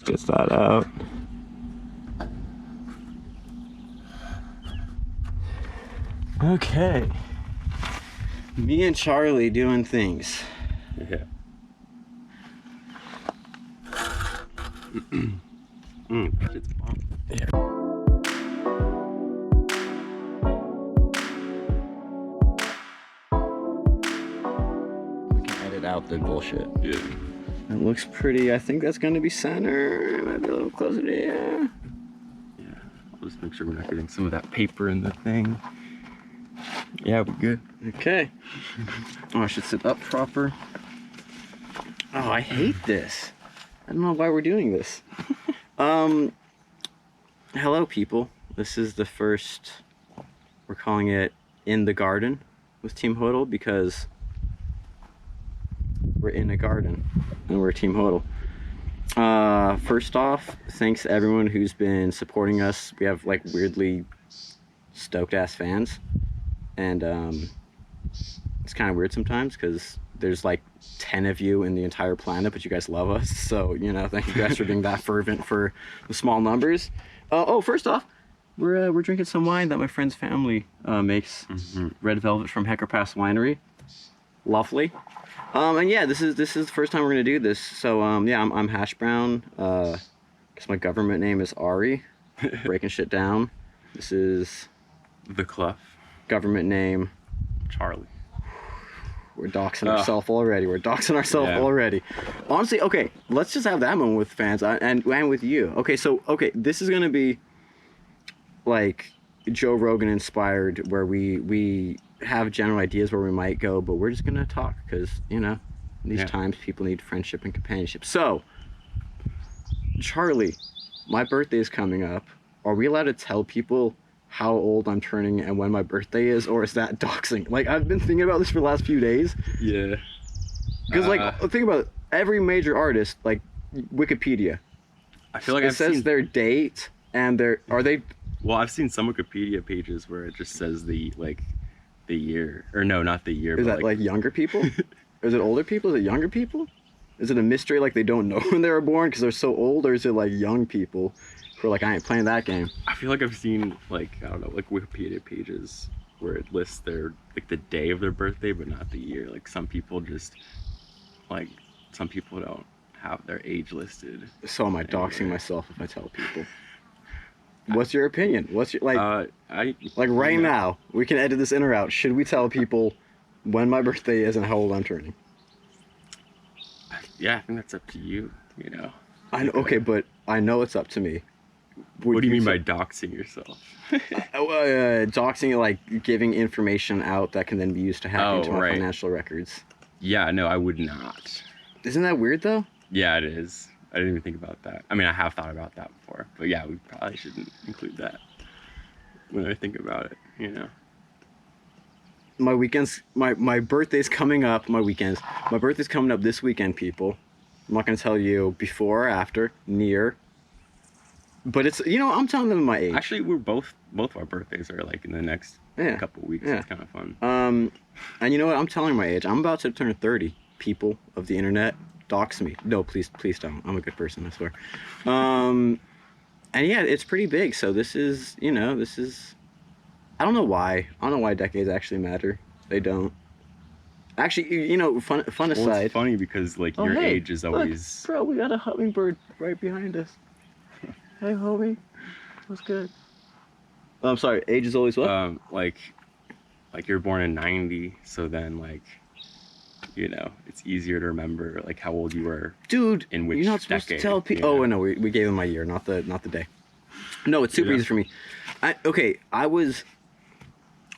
Let's get that out. Okay. Me and Charlie doing things. Yeah. Shit's bomb. Yeah. We can edit out the bullshit. Yeah. It looks pretty. I think that's going to be center. Might be a little closer to you. Yeah. I'll just make sure we're not getting some of that paper in the thing. Yeah, we're good. Okay. Oh, I should sit up proper. Oh, I hate this. I don't know why we're doing this. Hello, people. This is the first. We're calling it In the Garden with teamHODL because we're in a garden and we're teamHODL. First off, thanks to everyone who's been supporting us. We have like weirdly stoked ass fans, and it's kind of weird sometimes because there's like 10 of you in the entire planet, but you guys love us. So, you know, thank you guys for being that fervent for the small numbers. First off, we're drinking some wine that my friend's family makes. Red Velvet from Hecker Pass Winery. Lovely. And yeah, this is the first time we're gonna do this. So yeah, I'm Hash Brown. Guess my government name is Ari. Breaking shit down. This is The Clough. government name. Charlie. We're doxing ourselves already. Already. Honestly, okay, let's just have that moment with fans and with you. Okay, so this is gonna be like Joe Rogan inspired, where we have general ideas where we might go, but we're just gonna talk because, you know, in these times people need friendship and companionship. So, Charlie, my birthday is coming up. Are we allowed to tell people how old I'm turning and when my birthday is, or is that doxing? Like, I've been thinking about this for the last few days. Yeah. Because like, think about it. Every major artist, like Wikipedia, I feel like it says their date and Well, I've seen some Wikipedia pages where it just says the year, or no, not the year. Is that like younger people? Or is it older people? Is it younger people? Is it a mystery, like they don't know when they were born because they're so old, or is it like young people who are like, I ain't playing that game? I feel like I've seen like, I don't know, like Wikipedia pages where it lists their like the day of their birthday but not the year. Like some people don't have their age listed. So am I doxing myself if I tell people? What's your opinion? What's your right now? We can edit this in or out. Should we tell people when my birthday is and how old I'm turning? Yeah, I think that's up to you. You know. I know. Okay, but I know it's up to me. What do you mean by doxing yourself? Doxing, like giving information out that can then be used to hack into my financial records. Yeah, no, I would not. Isn't that weird though? Yeah, it is. I didn't even think about that. I mean, I have thought about that before, but yeah, we probably shouldn't include that when I think about it, you know. My weekends, my birthday's coming up. My birthday's coming up this weekend, people. I'm not gonna tell you before or after, near. But it's, you know, I'm telling them my age. Actually, we're both of our birthdays are like in the next couple weeks. Yeah. It's kind of fun. And you know what? I'm telling my age. I'm about to turn 30. People of the internet, dox me. No, please don't. I'm a good person, I swear. And yeah, it's pretty big. So this is, you know, I don't know why. I don't know why decades actually matter. They don't. Actually, you know, fun aside. Well, it's funny because like your age is always. Look, bro, we got a hummingbird right behind us. Hey, homie. What's good? I'm sorry. Age is always what? Like you're born in 90, so then like, you know, it's easier to remember like how old you were. Dude, in which you're not supposed decade, to tell people. Oh no, we gave them my year, not the day. No, it's super easy for me. I was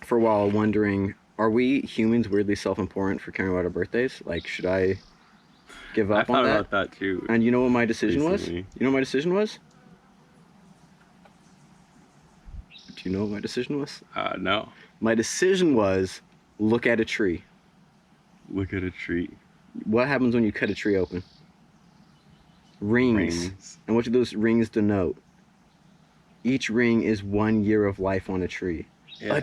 for a while wondering, are we humans weirdly self-important for caring about our birthdays? Like, should I give up on that? I thought about that too. And you know what my decision was? Do you know what my decision was? No. My decision was look at a tree. Look at a tree. What happens when you cut a tree open? Rings. And what do those rings denote? Each ring is 1 year of life on a tree. Yeah.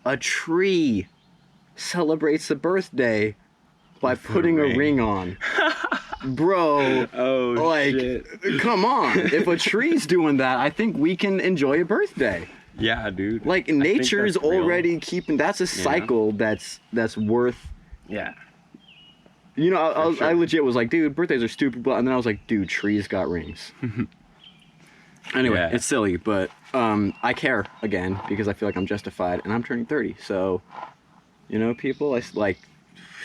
A tree celebrates the birthday by putting a ring on. Bro, Oh, like, shit. come on. If a tree's doing that, I think we can enjoy a birthday. Yeah, dude. Like, I think nature's that's real. already keeping, that's a cycle that's worth, Yeah. you know, I sure. legit was like, dude, birthdays are stupid, and then I was like, dude, trees got rings. Anyway, Yeah. it's silly, but I care again because I feel like I'm justified, and I'm turning 30. So, you know, people, like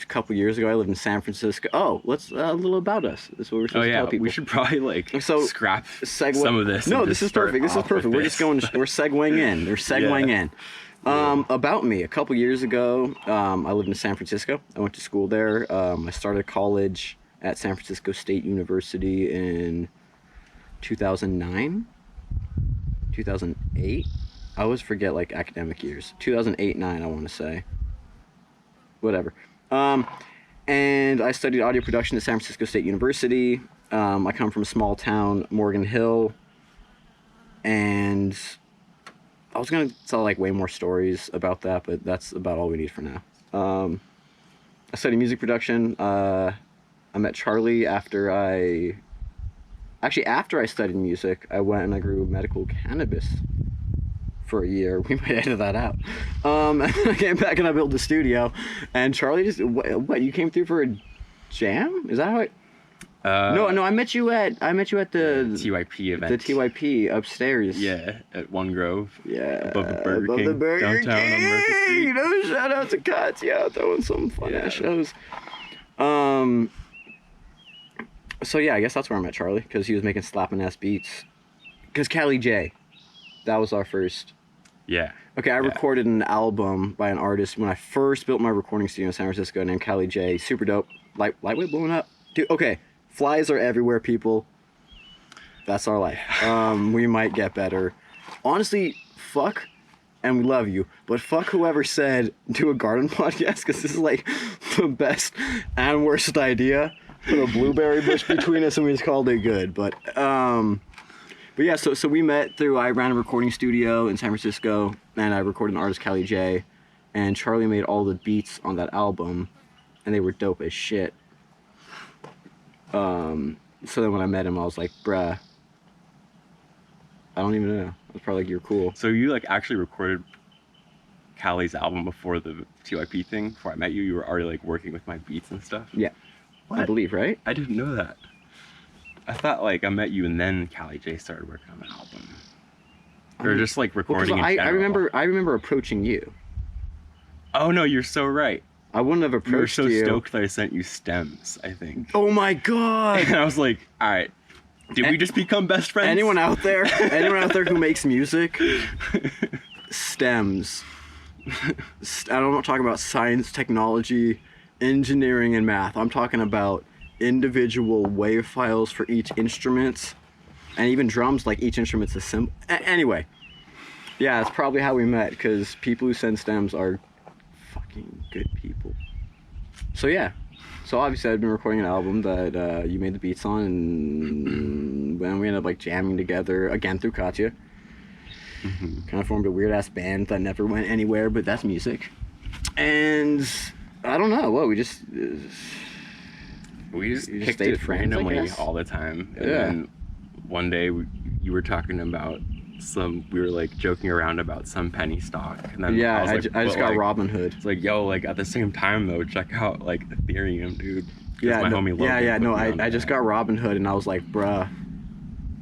a couple years ago, I lived in San Francisco. Oh, let's a little about us. That's what we're supposed to tell people. We should probably like So, scrap segue. some of this. No, and this just is perfect. This is start off perfect. with We're just going. We're segueing in. We're segueing in. About me, a couple years ago, I lived in San Francisco. I went to school there. I started college at San Francisco State University in 2009, 2008. I always forget like academic years. 2008-9, I want to say. Whatever. And I studied audio production at San Francisco State University. I come from a small town, Morgan Hill, and I was gonna tell like way more stories about that, but that's about all we need for now. I studied music production. I met Charlie after I studied music. I went and I grew medical cannabis for a year. We might edit that out. And then I came back and I built the studio, and Charlie just what you came through for a jam? Is that how it? No, I met you at the TYP event. The TYP upstairs. Yeah, at One Grove. Yeah, above the Burger above King, the Burger downtown on Market King. Street. You know, shout out to Cuts. Yeah, throwing some fun ass shows. So yeah, I guess that's where I met Charlie, because he was making slapping ass beats. Because Cali J, that was our first. Yeah. Okay, I recorded an album by an artist when I first built my recording studio in San Francisco named Cali J. Super dope. Lightweight blowing up. Dude, okay. Flies are everywhere, people. That's our life. We might get better. Honestly, fuck, and we love you, but fuck whoever said do a garden podcast, because this is like the best and worst idea. Put a blueberry bush between us and we just called it good. But yeah, so we met through, I ran a recording studio in San Francisco, and I recorded an artist, Cali J, and Charlie made all the beats on that album, and they were dope as shit. So then when I met him, I was like, bruh, I don't even know. I was probably like, you're cool. So you like actually recorded Cali's album before the TYP thing? Before I met you, you were already like working with my beats and stuff? Yeah. What? I believe, right? I didn't know that. I thought like I met you and then Cali J started working on the album. Or just like recording in general. I remember approaching you. Oh no, you're so right. I wouldn't have You were approached so you. stoked that I sent you stems, I think. Oh my god! And I was like, all right, did we just become best friends? Anyone out there who makes music, stems. I'm not talking about science, technology, engineering, and math. I'm talking about individual wave files for each instrument, and even drums, like each instrument's a symbol. Anyway, yeah, that's probably how we met, because people who send stems are fucking good people. So yeah, so obviously I'd been recording an album that you made the beats on, and then we ended up like jamming together again through Katya. Kind of formed a weird ass band that never went anywhere, but that's music. And I don't know, what we just picked stayed it friends, I randomly guess. all the time. And Yeah. then one day you were talking about we were like joking around about some penny stock. And then yeah, was I like, just but, got like, Robinhood. It's like, yo, like at the same time though, check out like Ethereum, dude. 'Cause Yeah, my no, homie Logan yeah, put no, me on I just that. got Robinhood, and I was like, bruh,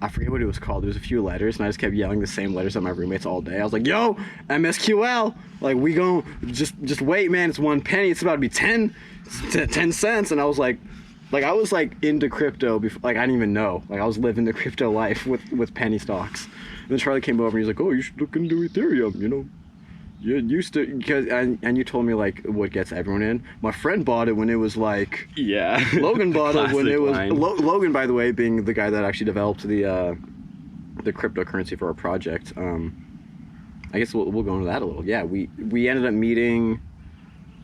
I forget what it was called. There was a few letters, and I just kept yelling the same letters at my roommates all day. I was like, yo, MSQL, like, we gon' just wait, man, it's 1 penny, it's about to be 10 cents, and I was like into crypto before, like, I didn't even know. Like, I was living the crypto life with penny stocks. And then Charlie came over, and he was like, oh, you should look into Ethereum, you know? You used to, because, and you told me, like, what gets everyone in. My friend bought it when it was, like... Yeah. Logan bought it when Classic it was... line. Logan, by the way, being the guy that actually developed the cryptocurrency for our project. I guess we'll go into that a little. Yeah, we ended up meeting,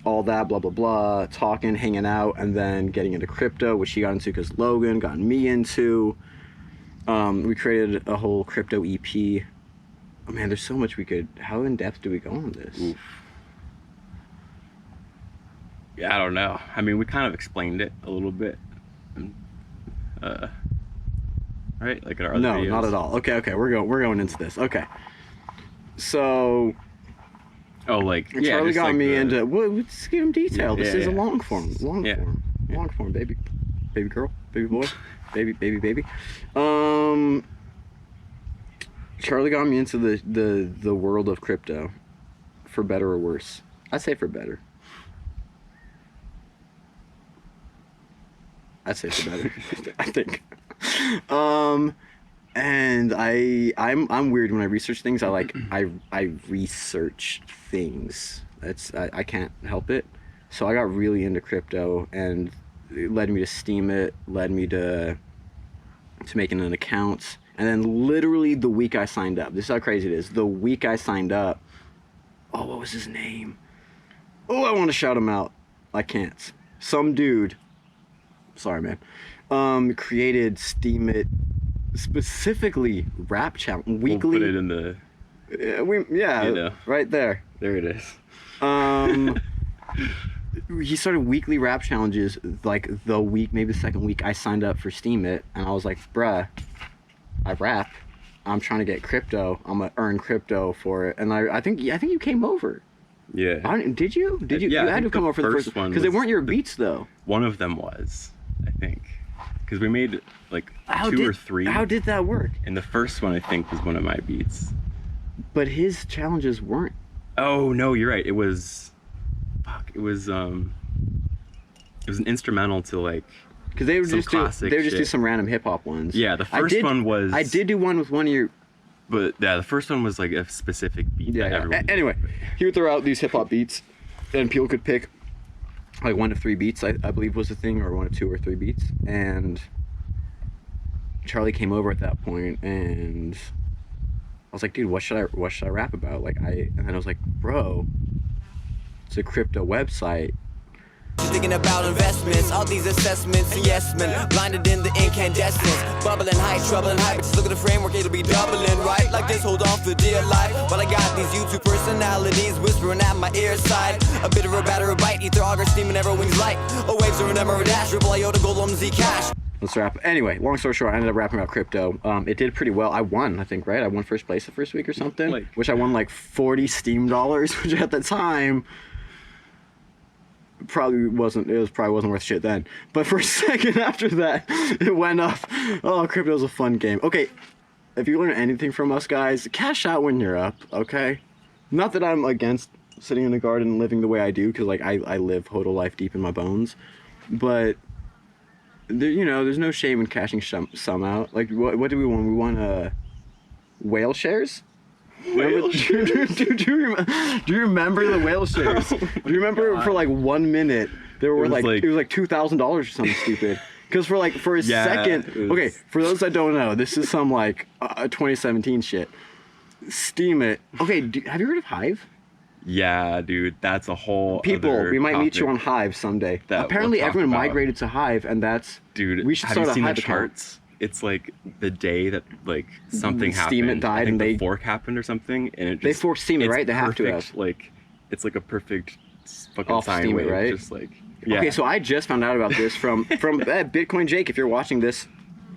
all that, blah, blah, blah, talking, hanging out, and then getting into crypto, which he got into because Logan got me into. We created a whole crypto EP. Oh, man, there's so much we could... How in-depth do we go on this? Oof. Yeah, I don't know. I mean, we kind of explained it a little bit. Right? Like our other No, videos. not at all. Okay, we're going into this. Okay, so Oh, like yeah, Charlie just got like me the- into. Well, let's give him detail. Yeah, This yeah, is a yeah. long form, Yeah. long form, baby girl, baby boy, baby. Charlie got me into the world of crypto, for better or worse. I'd say for better. I'd say for better. I think. And I'm weird when I research things. I research things. I can't help it. So I got really into crypto, and it led me to Steam it, led me to making an account, and then literally the week I signed up. This is how crazy it is. The week I signed up, oh, what was his name? Oh, I want to shout him out. I can't. Some dude. Sorry, man. Created Steam it. Specifically rap challenge weekly. We'll put it in the. Yeah, You know. right there. There it is. He started weekly rap challenges like the week, maybe the second week I signed up for Steam it, and I was like, bruh, I rap. I'm trying to get crypto. I'm gonna earn crypto for it, and I think you came over. Yeah. Did you? Did you? Yeah, You I had to think come the over for the first one because they was weren't your beats though. One of them was, I think, because we made like How two or three. How did that work? And the first one I think was one of my beats. But his challenges weren't. Oh no, you're right. It was, fuck. It was an instrumental to like. Because they would Some just do classic shit. some random hip hop ones. Yeah, the first one was. I did do one with one of your. But yeah, the first one was like a specific beat that everyone. Anyway, he would throw out these hip hop beats, and people could pick like 1 of 3 beats. I believe was the thing, or 1 of 2 or 3 beats. And Charlie came over at that point, and I was like, dude, what should I rap about? And then I was like, bro, it's a crypto website. Thinking about investments, all these assessments, yes man, blinded in the incandescence, bubbling high, troubling high, but just look at the framework, it'll be doubling, right? Like this, hold on for dear life, but I got these YouTube personalities whispering at my ear side, a bit of a batter, a bite, ether, auger, steam, and arrow wings light, a waves are an emerald dash, triple iota, golem, Z cash. Let's rap. Anyway, long story short, I ended up rapping about crypto. It did pretty well. I won, I think, right? I won first place the first week or something, which I won like 40 Steam dollars, which at the time probably wasn't worth shit then. But for a second after that, it went up. Oh, crypto's a fun game. Okay, if you learn anything from us guys, cash out when you're up, okay? Not that I'm against sitting in the garden and living the way I do, because like I live HODL life deep in my bones, but there, there's no shame in cashing some out. Like what do we want? We want whale shares. Remember, do you remember the whale shares? Do you remember for like 1 minute there were it was like $2,000 or something stupid? Because for a second, okay, for those that don't know, this is some like 2017 shit. Steam it. Okay, have you heard of Hive? Yeah, dude, that's a whole. People, other we might meet you on topic Hive someday. that Apparently, we'll talk everyone about. migrated to Hive, and that's Dude, we should have start you a seen Hive the account. charts? It's like the day that like something Steam happened. it died I think and the they fork happened or something, and it just They forked Steam it, it's right? They have to perfect, have. like it's like a perfect fucking Off sine Steam it, wave, right? just like yeah. Okay, so I just found out about this from Bitcoin Jake. If you're watching this,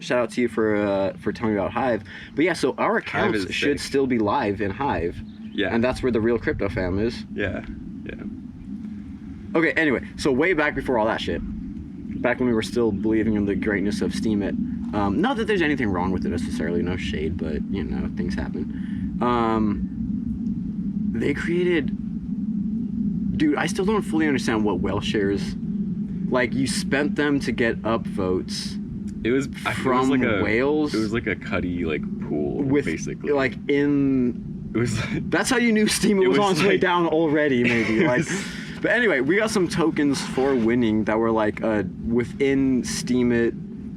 shout out to you for telling me about Hive. But yeah, so our accounts is should sick. still be live in Hive. Yeah. And that's where the real crypto fam is. yeah. Okay, anyway, so way back before all that shit, back when we were still believing in the greatness of Steam it, not that there's anything wrong with it necessarily, no shade, but things happen. They created, dude, I still don't fully understand what whale shares, like you spent them to get up votes. It was From like a whales? It was like a cuddy like pool With basically. like in it was. that's how you knew Steam it was was on its way like- down already, maybe. Like, but anyway, we got some tokens for winning that were like within Steam it,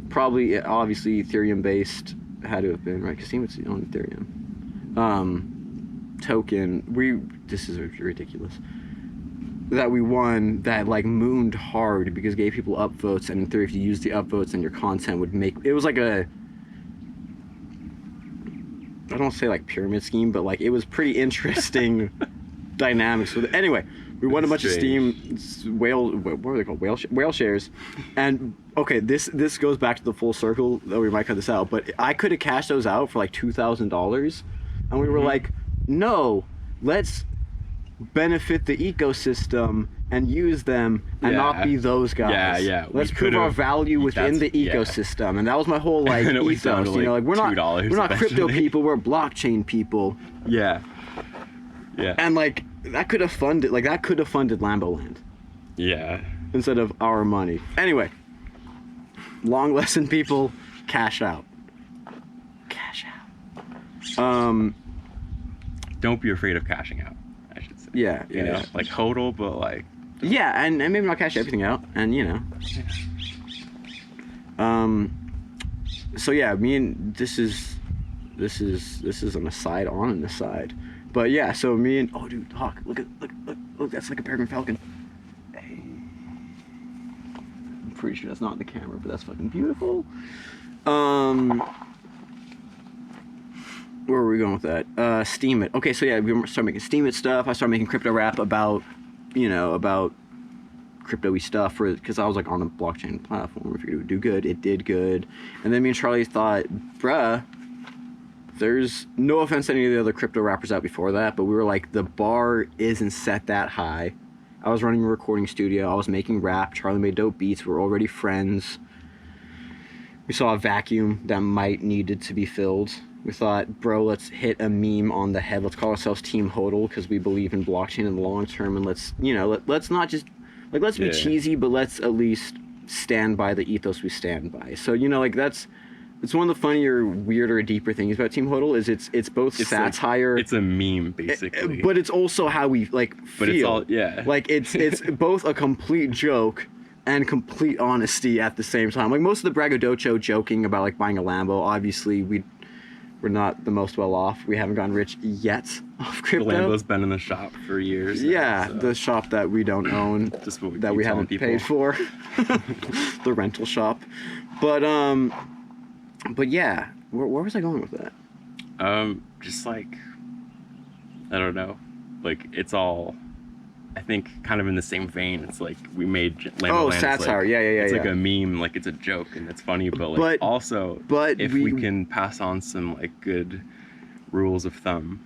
probably obviously Ethereum based, had to have been, right? Because Steam it's on Ethereum. Token. This is ridiculous. That we won that like mooned hard because it gave people upvotes, and in theory, if you use the upvotes, then your content would make. It was like a. I don't say like pyramid scheme, but like it was pretty interesting dynamics with it. Anyway, We won a bunch of Strange. Steam what were they called? Whale shares. And okay, this goes back to the full circle, though we might cut this out, but I could have cashed those out for like $2,000, and we were like, no, let's benefit the ecosystem and use them and not be those guys. Yeah. Let's prove our value within the yeah. ecosystem. And that was my whole like And it was down ethos. to, You know, like we're not $2 crypto eventually. people, we're blockchain people. Yeah. And like that could have funded Lambo Land Yeah. instead of our money. Anyway, long lesson, people, cash out. Cash out. Don't be afraid of cashing out, I should say. Yeah, You know, like HODL, but like. Yeah, and maybe not cash everything out, and you know. So yeah, this is an aside on an aside, but yeah. So me and dude, Hawk, look, that's like a peregrine falcon. Hey. I'm pretty sure that's not in the camera, but that's fucking beautiful. Where were we going with that? Steam It. Okay, so yeah, we started making Steam It stuff. I started making crypto rap about crypto-y stuff because I was like on a blockchain platform. If it would do good, it did good. And then me and Charlie thought, bruh, there's no offense to any of the other crypto rappers out before that, but we were like, the bar isn't set that high. I was running a recording studio. I was making rap. Charlie made dope beats. We were already friends. We saw a vacuum that might needed to be filled. We thought, bro, let's hit a meme on the head. Let's call ourselves TeamHODL because we believe in blockchain in the long term. And let's not just, like, let's be cheesy, but let's at least stand by the ethos we stand by. So, it's one of the funnier, weirder, deeper things about TeamHODL is it's both satire. It's a meme, basically. But it's also how we, like, feel. But it's all, yeah. Like, it's both a complete joke and complete honesty at the same time. Like, most of the braggadocio joking about, like, buying a Lambo, obviously, we're not the most well off. We haven't gotten rich yet off crypto. The Lambo's been in the shop for years. Yeah, now, so. the shop that we don't own, Just what that we haven't paid for. The rental shop. But yeah, where was I going with that? Just like, I don't know. Like, it's all, I think, kind of in the same vein. It's like we made Lambo Land. Satire. Like, yeah. It's like a meme, like it's a joke and it's funny, but like if we can pass on some like good rules of thumb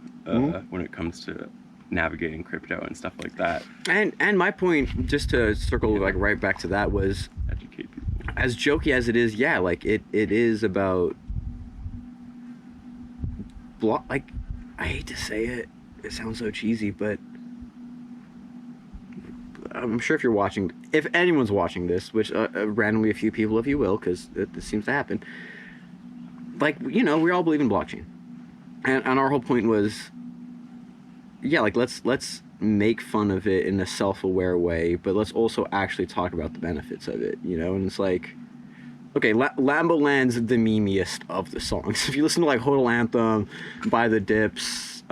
when it comes to navigating crypto and stuff like that. And my point, just to circle like right back to that, was Educate people. As jokey as it is, yeah, like it is about like, I hate to say it, it sounds so cheesy, but I'm sure if anyone's watching this, which randomly a few people, if you will, because this seems to happen, like, we all believe in blockchain, and our whole point was, yeah, like let's make fun of it in a self-aware way, but let's also actually talk about the benefits of it, and it's like, okay, Lambo Land's the memeiest of the songs. If you listen to like HODL Anthem, By the Dips,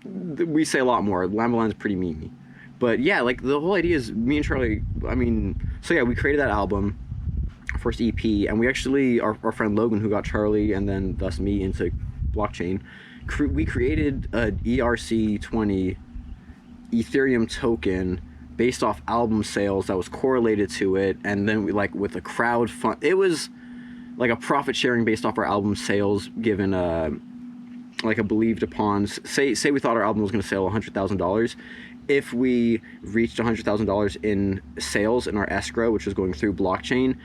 we say a lot more. Lambo Land's pretty memey. But yeah, like the whole idea is me and Charlie, so yeah, we created that album, first EP, and we actually, our friend Logan, who got Charlie and then thus me into blockchain, we created an ERC20 Ethereum token based off album sales that was correlated to it, and then we, like, with a crowd fund, it was like a profit sharing based off our album sales, given like a believed upon, say we thought our album was going to sell $100,000. If we reached $100,000 in sales in our escrow, which was going through blockchain,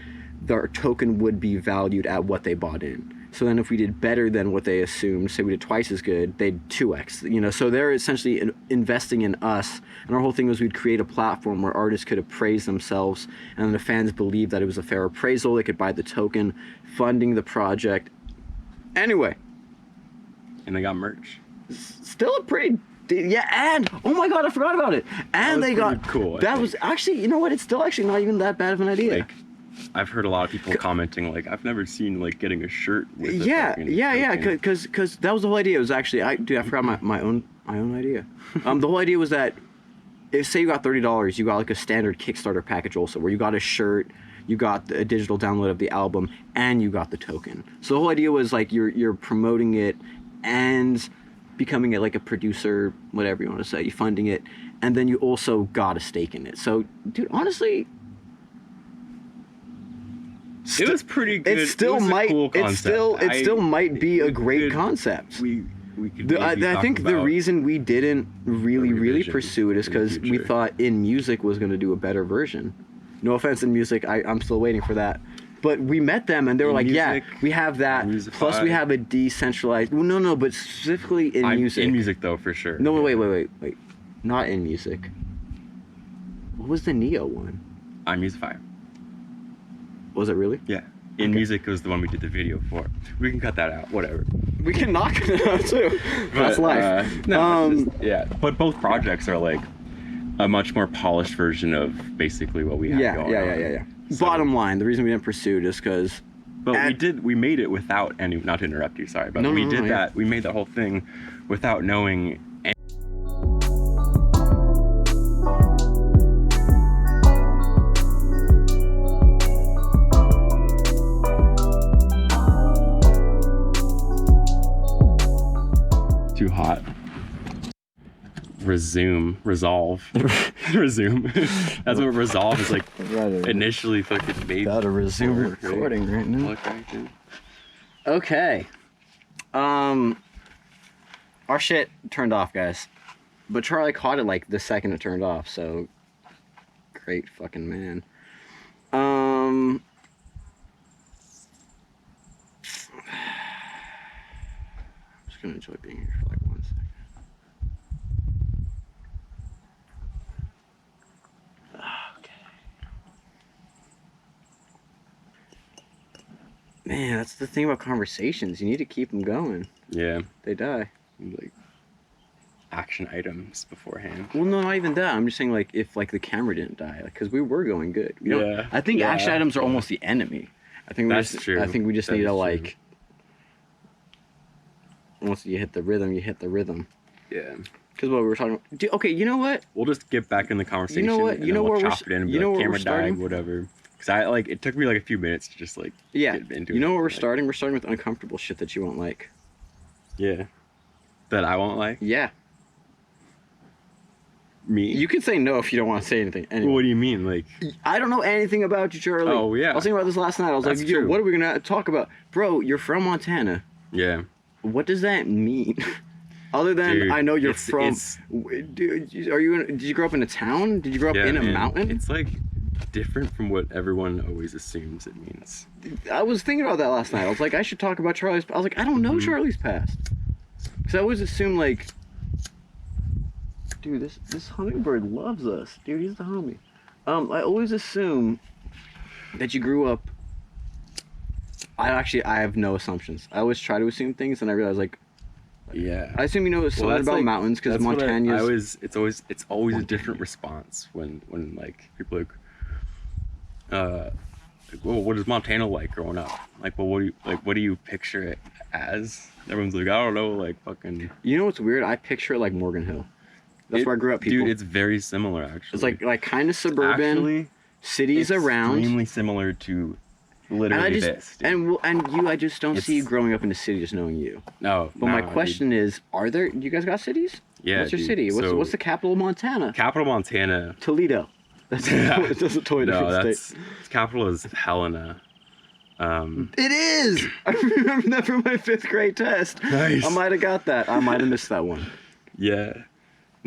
their token would be valued at what they bought in. So then if we did better than what they assumed, say we did twice as good, they'd 2x, so they're essentially investing in us. And our whole thing was we'd create a platform where artists could appraise themselves, and the fans believed that it was a fair appraisal. They could buy the token, funding the project. Anyway. And they got merch. Still a pretty, yeah, and, oh my God, I forgot about it. And they got, cool. That was actually, you know what, it's still actually not even that bad of an idea. Like, I've heard a lot of people commenting, like, I've never seen, like, getting a shirt with a yeah, token. because that was the whole idea. It was actually, I forgot my own idea. The whole idea was that, if say you got $30, you got like a standard Kickstarter package also, where you got a shirt, you got a digital download of the album, and you got the token. So the whole idea was like you're promoting it and becoming like a producer, whatever you want to say, you funding it, and then you also got a stake in it. So, dude, honestly, it was pretty good. It still might. Cool it still might be a great concept. We could. I think the reason we didn't really pursue it is because we thought In Music was going to do a better version. No offense, In Music, I'm still waiting for that. But we met them and they were like, yeah, we have that. Plus we have a decentralized. Well, no, but specifically In Music. In Music though, for sure. No, wait. Not In Music. What was the Neo one? iMusify. Was it really? Yeah. In Music was the one we did the video for. We can cut that out. Whatever. We can knock it out too. That's life. Yeah. But both projects are like a much more polished version of basically what we had going on. Yeah. So, bottom line, the reason we didn't pursue it is because. But we made it without any. Not to interrupt you, sorry, but we made that whole thing without knowing. Too hot. Resolve. That's what resolve is like. Initially fucking made. Gotta resume recording right now. Okay. Our shit turned off, guys. But Charlie caught it like the second it turned off, so great fucking man. I'm just gonna enjoy being here for like 1 second. Man, that's the thing about conversations. You need to keep them going. Yeah. They die. Like action items beforehand. Well, no, not even that. I'm just saying, like, if like the camera didn't die, like, because we were going good. I think action items are almost the enemy. I think that's true. I think we just need to like. Once you hit the rhythm, you hit the rhythm. Yeah. Because what we were talking about. Okay, you know what? We'll just get back in the conversation. You know what? You know where chop it in and be like, camera died, whatever. Because it took me like a few minutes to just like get into it. You know where we're starting? We're starting with uncomfortable shit that you won't like. Yeah. That I won't like? Yeah. Me? You can say no if you don't want to say anything. Anyway. Well, what do you mean? Like, I don't know anything about you, Charlie. Oh, yeah. I was thinking about this last night. I was like, what are we going to talk about? Bro, you're from Montana. Yeah. What does that mean? Other than, dude, I know you're from... Dude, did you grow up in a town? Did you grow up in a mountain? It's like different from what everyone always assumes it means. I was thinking about that last night. I was like, I should talk about Charlie's... I was like, I don't know Charlie's past. Because I always assume, like... Dude, this hummingbird loves us. Dude, he's the homie. I always assume that you grew up... I have no assumptions. I always try to assume things, and I realize, like... Yeah. I assume you know something about mountains, because Montana's... It's always a different response when like, people are like... well, what is Montana like growing up? Like, well, what do you picture it as? Everyone's like, I don't know, like, fucking... You know what's weird? I picture it like Morgan Hill. That's where I grew up, people. Dude, it's very similar, actually. It's like kind of suburban, actually, cities around. Extremely similar to literally this. Dude. And you, I just don't see you growing up in a city just knowing you. No. But my question is, do you guys got cities? Yeah, what's your city? What's the capital of Montana? Capital Montana. Toledo. That's a totally different state. Capital is Helena. It is! I remember that from my 5th grade test. Nice. I might have got that. I might have missed that one. Yeah.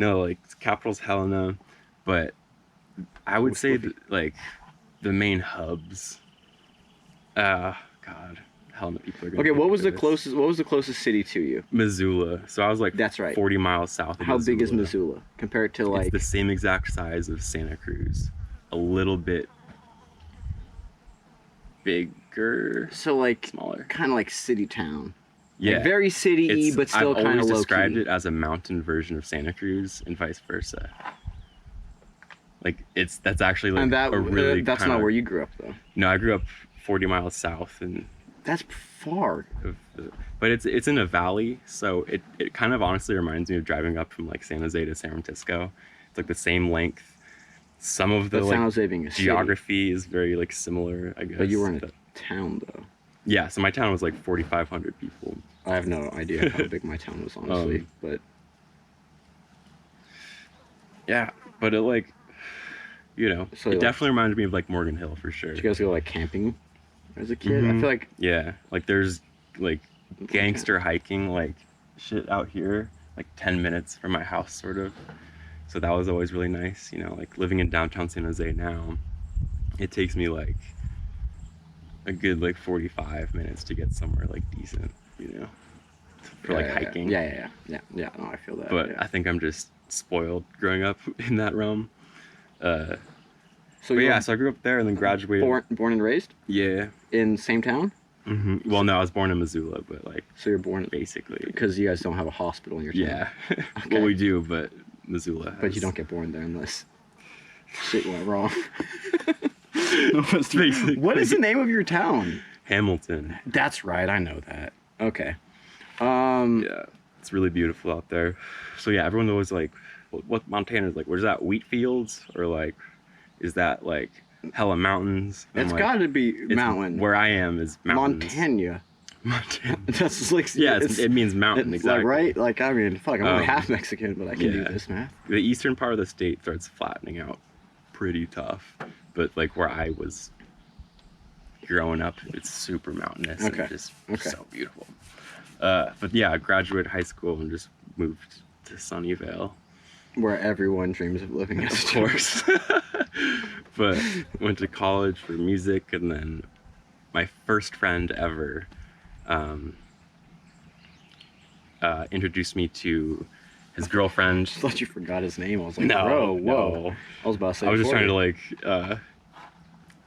No, like, capital's Helena, but I would say that, like, the main hubs. God, Helena people are gonna. Okay, what was the closest city to you? Missoula. So I was like, that's right, 40 miles south of How Missoula. Big is Missoula compared to like? It's the same exact size of Santa Cruz, a little bit bigger. So like smaller, kind of like city town. Yeah, like very city-y, but still kind of low-key. I've always described it as a mountain version of Santa Cruz, and vice versa. Like that's actually like a really. That's not where you grew up, though. No, I grew up 40 miles south, and that's far. But it's in a valley, so it kind of honestly reminds me of driving up from like San Jose to San Francisco. It's like the same length. Some of the like, geography is very like similar, I guess. But you were in a town, though. Yeah, so my town was like 4,500 people. I have no idea how big my town was, honestly, but... Yeah, but it, like, you know, so, it like, definitely reminded me of, like, Morgan Hill, for sure. Did you guys go, like, camping as a kid? I feel like... Yeah, like, there's, like, gangster hiking, like, shit out here, like, 10 minutes from my house, sort of. So that was always really nice, you know, like, living in downtown San Jose now, it takes me, like, a good, like, 45 minutes to get somewhere, like, decent, you know, for, like, hiking. Yeah, no, I feel that. But I think I'm just spoiled growing up in that realm. So I grew up there and then graduated. Born and raised? Yeah. In same town? Mm-hmm. Well, no, I was born in Missoula, but like. So you're born basically because you guys don't have a hospital in your town. Yeah. Okay. Well, we do, but Missoula. But you don't get born there unless shit went wrong. What is the name of your town? Hamilton. That's right, I know that. Okay. Yeah, it's really beautiful out there. So yeah, everyone always like, what Montana's like? Where's that, wheat fields, or like, is that like hella mountains? It's got to be mountain. Where I am is mountains. Montana. That's like, yeah, it means mountain. Exactly. Right? Like, I mean, fuck, I'm only half Mexican, but I can do this math. The eastern part of the state starts flattening out pretty tough, but like where I was growing up, it's super mountainous and just so beautiful. But yeah, I graduated high school and just moved to Sunnyvale, where everyone dreams of living, of course. But went to college for music, and then my first friend ever introduced me to his girlfriend. I thought you forgot his name. I was like, no, whoa. No. I was about to say. I was just trying to like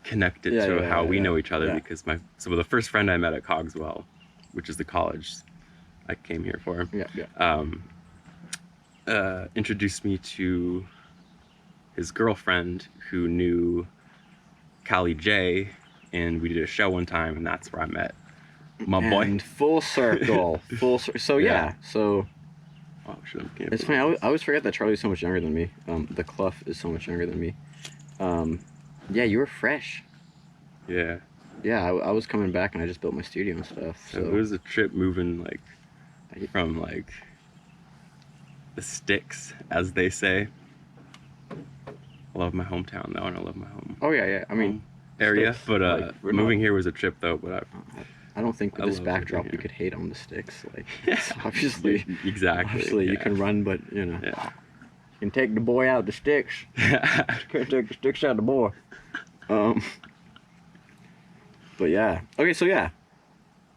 connect it to how we know each other, because the first friend I met at Cogswell, which is the college I came here for, introduced me to his girlfriend, who knew Callie J, and we did a show one time, and that's where I met my boy. And full circle. So so it's funny, I always forget that Charlie's so much younger than me. The Clough is so much younger than me. Yeah, you were fresh. Yeah. Yeah, I was coming back and I just built my studio and stuff. So it was a trip moving like from like the sticks, as they say. I love my hometown though, and I love my home. Oh yeah. I mean, area, sticks, but like, moving here was a trip though. But I don't think with this backdrop we could hate on the sticks. Like, obviously, exactly. You can run, but you know, you can take the boy out of the sticks. You can't take the sticks out of the boy. But yeah. Okay, so yeah,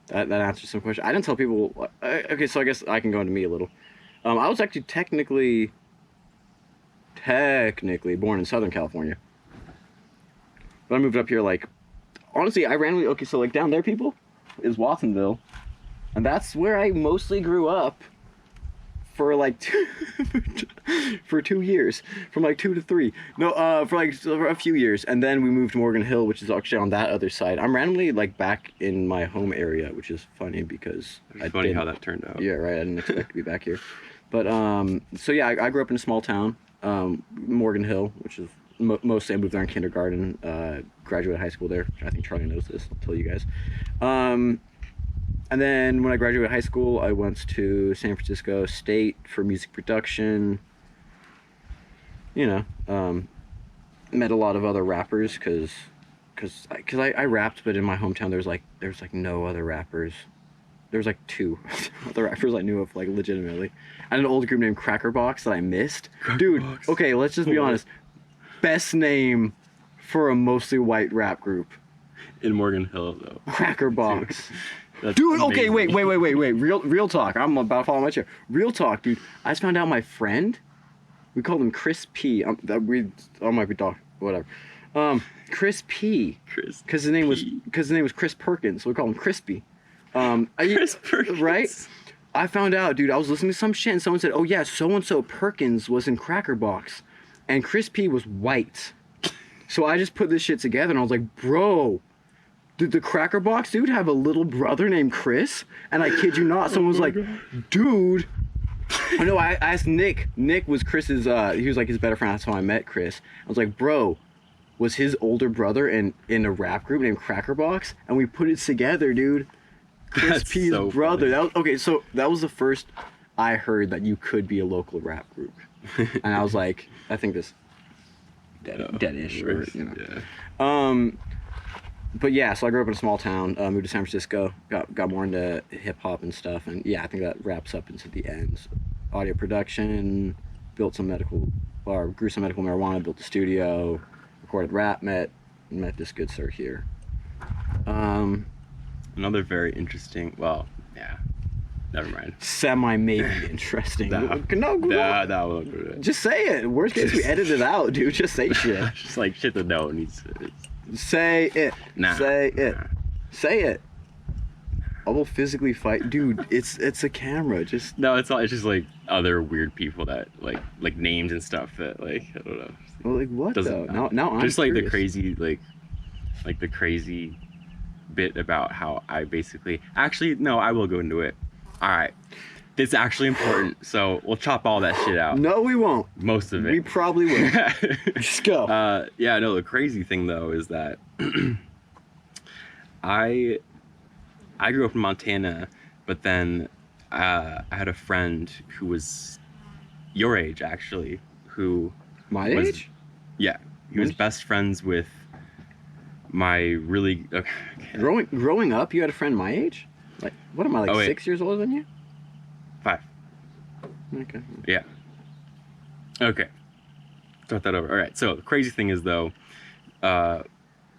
that answers some questions. I didn't tell people. Okay, so I guess I can go into me a little. I was actually technically born in Southern California, but I moved up here like, honestly, I randomly. Okay, so like down there, people, is Watsonville, and that's where I mostly grew up for like 2 years, from like 2 to 3. No, for like a few years, and then we moved to Morgan Hill, which is actually on that other side. I'm randomly like back in my home area, which is funny because it's funny how that turned out. Yeah, right. I didn't expect to be back here, but so yeah, I grew up in a small town, Morgan Hill, which is mostly I moved there in kindergarten. Graduated high school there. I think Charlie knows this. I'll tell you guys. And then when I graduated high school, I went to San Francisco State for music production. You know, met a lot of other rappers because I rapped, but in my hometown there's like no other rappers. There's like 2 other rappers I knew of, like, legitimately. I had an old group named Crackerbox that I missed. Dude, okay, let's just be honest. Best name for a mostly white rap group. In Morgan Hill, though. Crackerbox. Dude, okay, wait. Real talk. I'm about to fall on my chair. Real talk, dude. I just found out my friend, we called him Chris P. I might be talking, whatever. Chris P. Because his name was Chris Perkins, so we call him Crispy. Chris Perkins. Right? I found out, dude, I was listening to some shit and someone said, oh yeah, so-and-so Perkins was in Crackerbox and Chris P was white. So I just put this shit together and I was like, bro, did the Crackerbox dude have a little brother named Chris? And I kid you not, someone was like, dude. I know, I asked Nick. Nick was Chris's, he was like his better friend. That's how I met Chris. I was like, bro, was his older brother in a rap group named Crackerbox, and we put it together, dude. Chris P's so brother. That was, okay, so that was the first I heard that you could be a local rap group, and I was like, I think this dead-ish, or you know. Yeah. But yeah, so I grew up in a small town, moved to San Francisco, got more into hip hop and stuff, and yeah, I think that wraps up into the end. So, audio production, grew some medical marijuana, built a studio, recorded rap, met this good sir here. Another very interesting, well, yeah, never mind. Maybe interesting. No. Just say it. Worst case, we edit it out, dude. Just say shit. Just like shit that no one needs to. Say it. Nah. Say it. Say it. I will physically fight, dude. It's a camera. Just no. It's just like other weird people that like names and stuff that like I don't know. Well, like what though? Now I'm just curious. Like the crazy like the crazy bit about how I basically actually no. I will go into it. All right. It's actually important, so we'll chop all that shit out. No, we won't. Most of it. We probably will. Just go. Yeah, no, the crazy thing, though, is that I grew up in Montana, but then I had a friend who was your age, actually, who... My age? Yeah. He was best friends with my really... Okay. Growing up, you had a friend my age? Like, what am I, like 6 years older than you? 5. Okay. Yeah. Okay. Start that over. All right. So the crazy thing is, though, the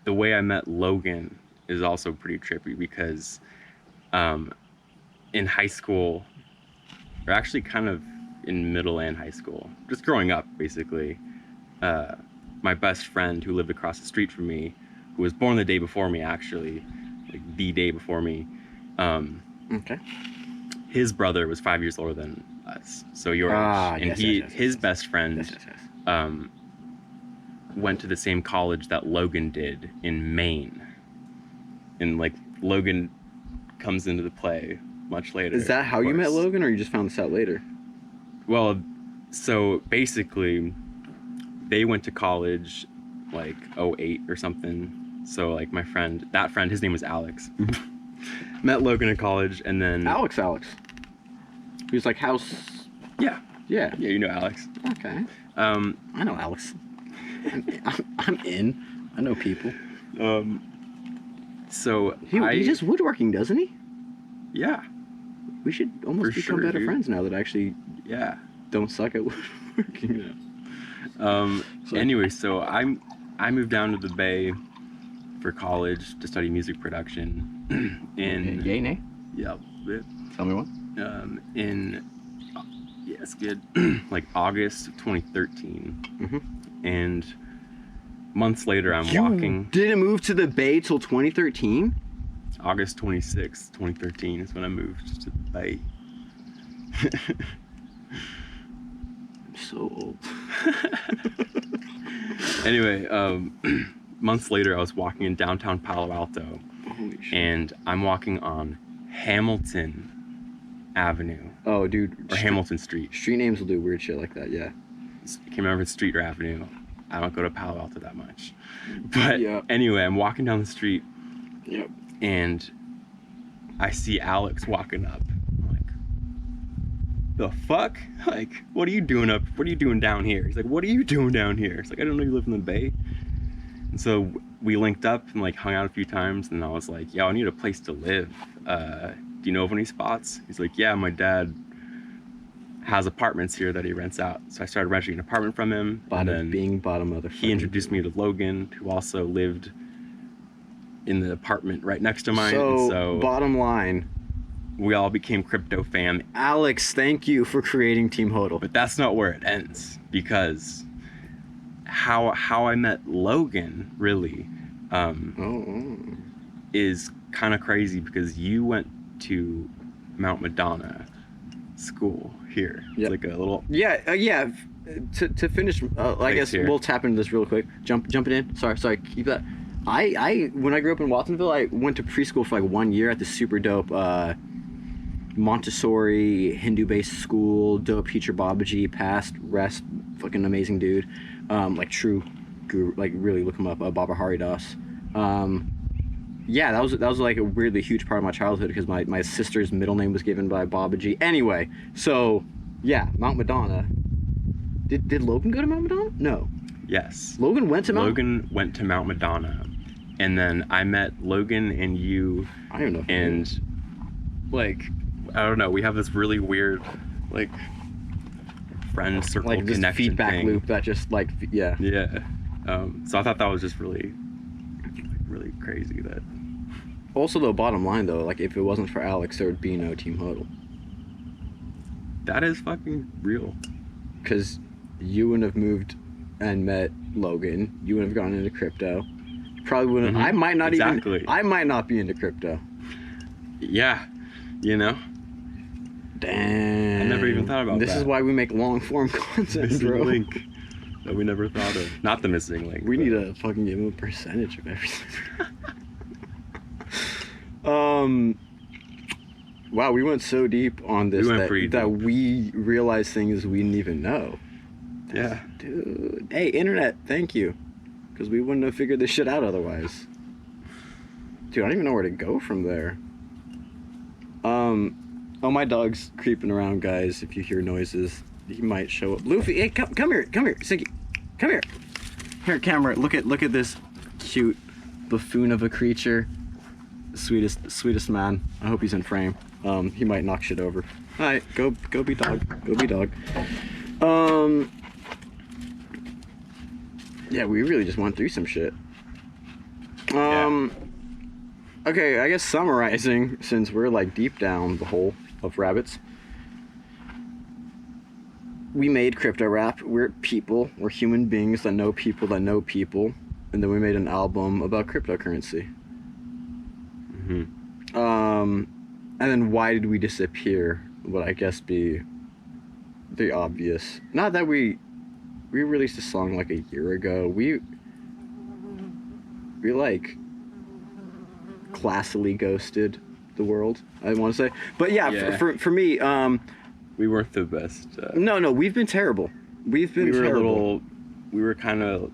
way I met Logan is also pretty trippy because in high school, or actually kind of in middle and high school, just growing up, basically, my best friend who lived across the street from me, who was born the day before me, actually, like the day before me, okay. His brother was 5 years older than us, so your age, and his best friend went to the same college that Logan did in Maine, and like Logan comes into the play much later. Is that how you met Logan, or you just found this out later? Well, so basically, they went to college like 2008 or something. So like that friend, his name was Alex. Met Logan in college, and then Alex. He was like house. Yeah. Yeah, you know Alex. Okay. I know Alex. I'm in. I know people. So he just woodworking, doesn't he? Yeah. We should almost become better friends now that I actually don't suck at woodworking. Anyway, so I moved down to the Bay for college to study music production. Yay, nay? Yeah. Tell me what. It's good. Like August of 2013. Mm-hmm. And months later, I'm walking. Didn't move to the Bay till 2013? August 26th, 2013 is when I moved to the Bay. I'm so old. Anyway, months later, I was walking in downtown Palo Alto. Holy shit. And I'm walking on Hamilton Avenue. Oh, dude. Or Hamilton Street. Street names will do weird shit like that, yeah. I can't remember if it's street or avenue. I don't go to Palo Alto that much. But anyway, I'm walking down the street. Yep. And I see Alex walking up. I'm like, the fuck? Like, what are you doing down here? He's like, what are you doing down here? It's like, I don't know you live in the Bay. And so we linked up and like hung out a few times, and I was like, yo, I need a place to live. Do you know of any spots? He's like, yeah, my dad has apartments here that he rents out. So I started renting an apartment from him. Bottom motherfucker. He introduced me to Logan, who also lived in the apartment right next to mine. So bottom line, we all became crypto fam. Alex, thank you for creating teamHODL. But that's not where it ends, because how I met Logan really is kind of crazy, because you went to Mount Madonna school here. It's like a little to finish, I guess here. We'll tap into this real quick. Jumping in. Sorry. Keep that. I when I grew up in Watsonville, I went to preschool for like 1 year at this super dope Montessori Hindu-based school. Dope teacher Babaji, past, rest, fucking amazing dude. Like true like really look him up, Baba Haridas. Yeah, that was like a weirdly huge part of my childhood because my sister's middle name was given by Babaji. Anyway, so yeah, Mount Madonna. Did Logan go to Mount Madonna? No. Yes. Logan went to Mount Madonna, and then I met Logan and you. I don't know. And like, I don't know. We have this really weird, like, friend circle like this connection feedback thing. loop that just like yeah. Yeah. So I thought that was just really crazy. That. Also, though, bottom line though, like if it wasn't for Alex, there would be no Team HODL. That is fucking real. Because you wouldn't have moved and met Logan. You wouldn't have gone into crypto. Probably wouldn't. I might not even. I might not be into crypto. Yeah, you know. Damn. I never even thought about that. This is why we make long form content, missing bro. link that we never thought of. Not the missing link. We need to fucking give him a percentage of everything. Wow, we went so deep on this that we realized things we didn't even know. Yeah. Dude. Hey, internet, thank you. Because we wouldn't have figured this shit out otherwise. Dude, I don't even know where to go from there. Oh, my dog's creeping around, guys. If you hear noises, he might show up. Luffy, hey, come here, Sinky. Come here. Here, camera, look at this cute buffoon of a creature. Sweetest man. I hope he's in frame. He might knock shit over. All right, go be dog. Go be dog. Yeah, we really just went through some shit. Okay, I guess summarizing, since we're like deep down the hole of rabbits. We made crypto rap. We're people. We're human beings that know people that know people. And then we made an album about cryptocurrency. And then why did we disappear would I guess be the obvious. Not that we released a song like a year ago. We like classily ghosted the world, I want to say. But yeah. For me, we weren't the best. No, we've been terrible. We were kind of,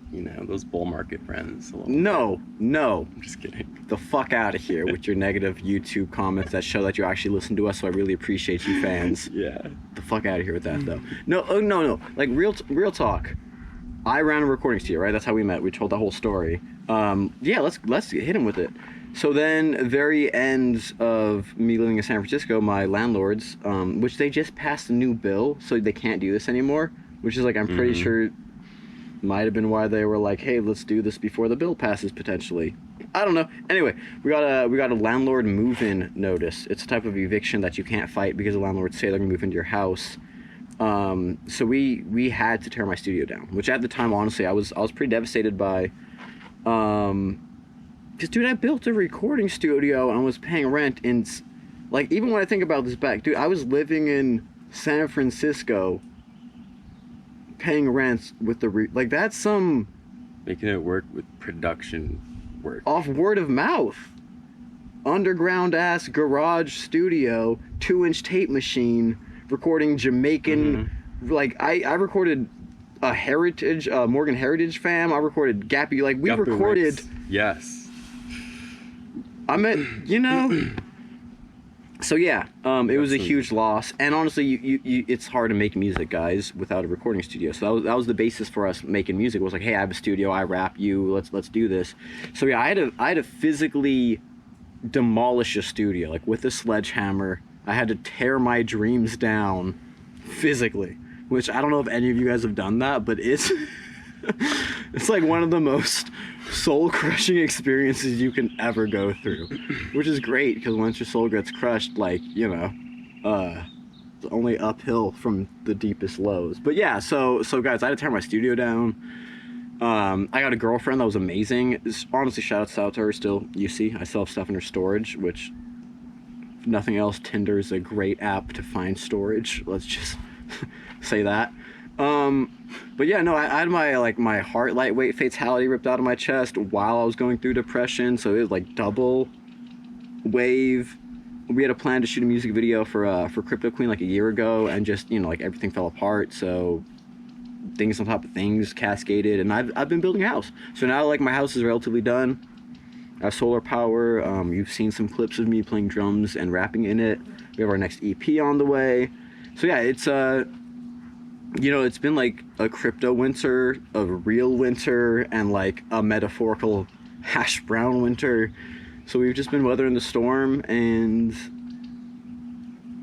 those bull market friends. No. I'm just kidding. The fuck out of here with your negative YouTube comments that show that you actually listen to us, so I really appreciate you fans. Yeah. The fuck out of here with that, though. No. Like, real talk. I ran a recording studio, right? That's how we met. We told the whole story. Yeah, let's hit him with it. So then, very end of me living in San Francisco, my landlords, which they just passed a new bill, so they can't do this anymore, which is like, I'm pretty sure might have been why they were like, hey, let's do this before the bill passes, potentially. I don't know. Anyway, we got a landlord move-in notice. It's a type of eviction that you can't fight because the landlords say they're gonna move into your house. So we had to tear my studio down, which at the time, honestly, I was pretty devastated by. Because, dude, I built a recording studio and was paying rent, and like, even when I think about this back, dude, I was living in San Francisco paying rent with the that's some making it work with production work off word of mouth, underground ass garage studio, 2-inch tape machine, recording Jamaican. Like I recorded a Heritage Morgan Heritage fam. I recorded Gappy. Like we recorded Ricks. Yes, I meant So yeah, it was a huge loss, and honestly, you it's hard to make music, guys, without a recording studio. So that was the basis for us making music. It was like, hey, I have a studio, I rap, let's do this. So yeah, I had to physically demolish a studio, like with a sledgehammer. I had to tear my dreams down physically, which I don't know if any of you guys have done that, but it's it's like one of the most soul-crushing experiences you can ever go through, which is great because once your soul gets crushed, like, it's only uphill from the deepest lows. But yeah, so guys, I had to tear my studio down. I got a girlfriend that was amazing. Honestly, shout out to her still. You see, I still have stuff in her storage, which, if nothing else, Tinder is a great app to find storage. Let's just say that. But yeah, no, I had my heart lightweight fatality ripped out of my chest while I was going through depression. So it was like double wave. We had a plan to shoot a music video for Crypto Queen like a year ago, and just, like everything fell apart. So things on top of things cascaded, and I've been building a house. So now, like, my house is relatively done. I have solar power. You've seen some clips of me playing drums and rapping in it. We have our next EP on the way. So yeah, it's it's been like a crypto winter, a real winter, and like a metaphorical hash brown winter. So we've just been weathering the storm, and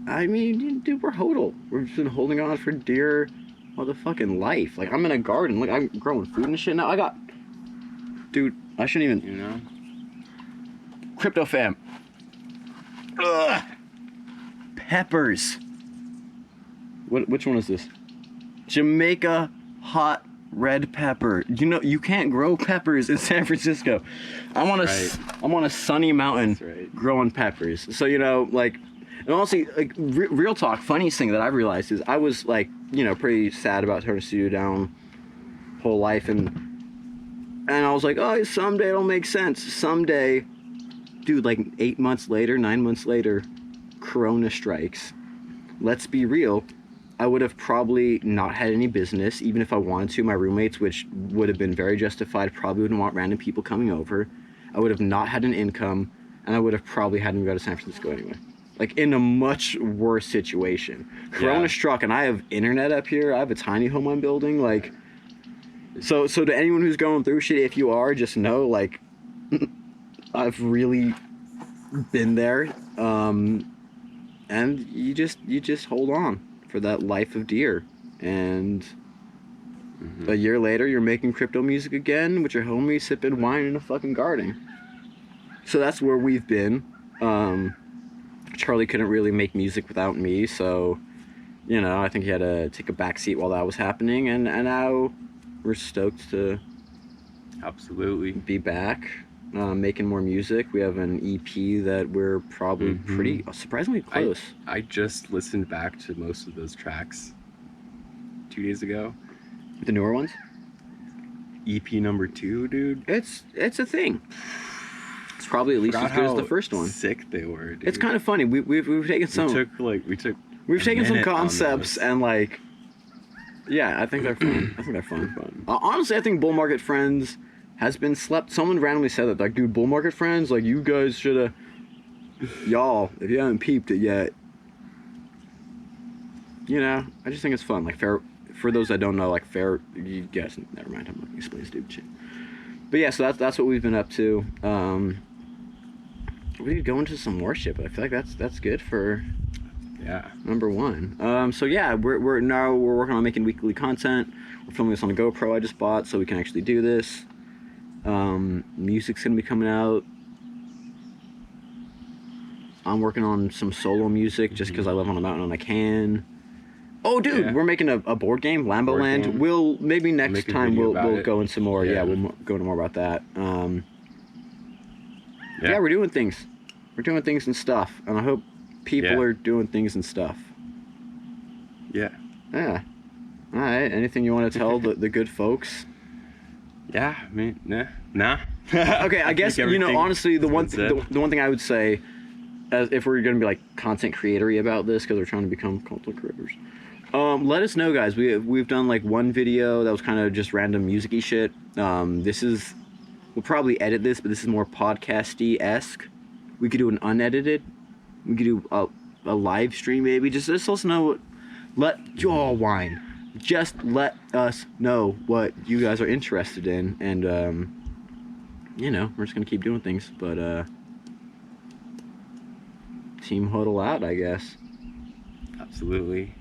I mean, dude, we're HODL. We've just been holding on for dear motherfucking life. Like, I'm in a garden. Like, I'm growing food and shit now. Dude, I shouldn't even, Crypto fam. Ugh. Peppers. Which one is this? Jamaica hot red pepper. You know, you can't grow peppers in San Francisco. I'm on a sunny mountain growing peppers. So, like, and honestly, like, real talk, funniest thing that I've realized is I was, like, pretty sad about turning the studio down whole life, and I was like, oh, someday it'll make sense. Someday, dude, like 9 months later, Corona strikes. Let's be real. I would have probably not had any business, even if I wanted to. My roommates, which would have been very justified, probably wouldn't want random people coming over. I would have not had an income, and I would have probably had to go to San Francisco anyway. Like, in a much worse situation. Corona struck, and I have internet up here. I have a tiny home I'm building. Like, so to anyone who's going through shit, if you are, just know, like, I've really been there. And you just hold on for that life of deer, and a year later you're making crypto music again with your homies, sipping wine in a fucking garden. So that's where we've been. Charlie couldn't really make music without me, so I think he had to take a back seat while that was happening, and now we're stoked to absolutely be back, making more music. We have an EP that we're probably pretty surprisingly close. I just listened back to most of those tracks 2 days ago. The newer ones? EP number 2, dude. It's a thing. It's probably at least as good as the first one. Sick they were, dude. It's kind of funny. We've taken some. We've taken some concepts and, like, yeah, I think they're fun. Honestly, I think Bull Market Friends has been slept. Someone randomly said that, like, dude, Bull Market Friends, like, you guys should have, y'all, if you haven't peeped it yet, I just think it's fun. Like, for those that don't know, like, you guys, never mind, I'm not gonna explain stupid shit. But yeah, so that's what we've been up to. We could go into some more shit, but I feel like that's good for number 1. So yeah, we're working on making weekly content. We're filming this on a GoPro I just bought, so we can actually do this. Music's gonna be coming out. I'm working on some solo music just because I live on a mountain and I can. Oh, dude, we're making a board game, Lambo Land. We'll maybe next time we'll go into some more. Yeah, we'll go into more about that. Yeah, we're doing things. We're doing things and stuff, and I hope people are doing things and stuff. Yeah. Yeah. All right. Anything you want to tell the good folks? Yeah, I mean, nah. Okay, I guess honestly, the one thing I would say, as if we're gonna be like content creatory about this, because we're trying to become content creators. Let us know, guys. We've done like one video that was kind of just random music-y shit. We'll probably edit this, but this is more podcasty-esque. We could do an unedited. We could do a live stream maybe. Just let us know. Just let us know what you guys are interested in, and we're just gonna keep doing things. But Team HODL out, I guess. Absolutely.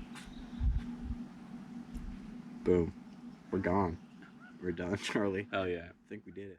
Boom. We're gone. We're done, Charlie. Hell yeah. I think we did it.